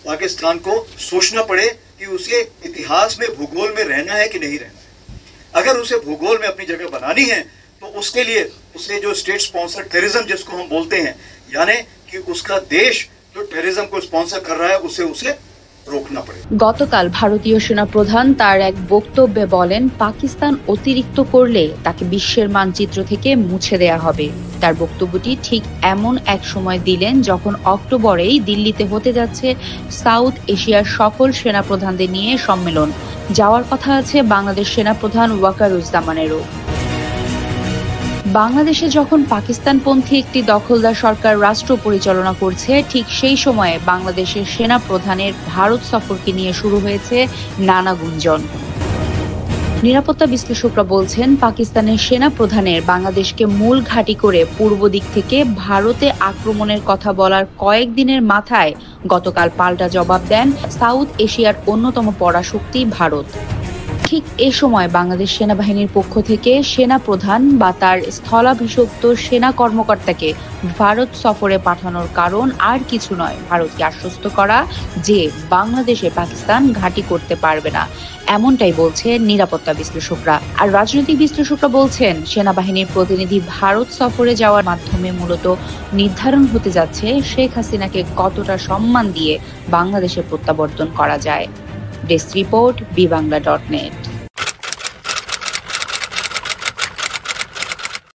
पाकिस्तान को सोचना पड़े कि उसे इतिहास में भूगोल में रहना है कि नहीं रहना है। अगर उसे भूगोल में अपनी जगह बनानी है तो उसके लिए उसे जो स्टेट स्पॉन्सर टेररिज्म जिसको हम बोलते हैं, यानी कि उसका देश जो टेररिज्म को स्पॉन्सर कर रहा है उसे रोकना पड़ेगा। গতকাল ভারতীয় সেনা প্রধান তার এক বক্তব্যে বলেন, পাকিস্তান অতিরিক্ত করলে তাকে বিশ্বের মানচিত্র থেকে মুছে দেয়া হবে। তার বক্তব্যটি ঠিক এমন এক সময় দিলেন যখন অক্টোবরেই দিল্লিতে হতে যাচ্ছে সাউথ এশিয়ার সকল সেনা প্রধানদের নিয়ে সম্মেলন। যাওয়ার কথা আছে বাংলাদেশ সেনাপ্রধান ওয়াকারুজ্জামানেরও। বাংলাদেশে যখন পাকিস্তানপন্থী একটি দখলদার সরকার রাষ্ট্র পরিচালনা করছে, ঠিক সেই সময়ে বাংলাদেশের সেনা প্রধানের ভারত সফরকে নিয়ে শুরু হয়েছে নানা গুঞ্জন। নিরাপত্তা বিশ্লেষকরা বলছেন, পাকিস্তানের সেনা প্রধানের বাংলাদেশকে মূল ঘাঁটি করে পূর্ব দিক থেকে ভারতে আক্রমণের কথা বলার কয়েকদিনের মাথায় গতকাল পাল্টা জবাব দেন সাউথ এশিয়ার অন্যতম পরাশক্তি ভারত। ঠিক এ সময় বাংলাদেশ সেনাবাহিনীর পক্ষ থেকে সেনা প্রধান বা তার স্থলাভিষিক্ত সেনা কর্মকর্তাকে ভারত সফরে পাঠানোর কারণ আর কিছু নয়, ভারতকে আশ্বস্ত করা যে বাংলাদেশে পাকিস্তান ঘাঁটি করতে পারবে না, এমনটাই বলছে নিরাপত্তা বিশ্লেষকরা। আর রাজনৈতিক বিশ্লেষকরা বলছেন, সেনাবাহিনীর প্রতিনিধি ভারত সফরে যাওয়ার মাধ্যমে মূলত নির্ধারণ হতে যাচ্ছে শেখ হাসিনাকে কতটা সম্মান দিয়ে বাংলাদেশে প্রত্যাবর্তন করা যায়। Desk report, বিবাংলা.net।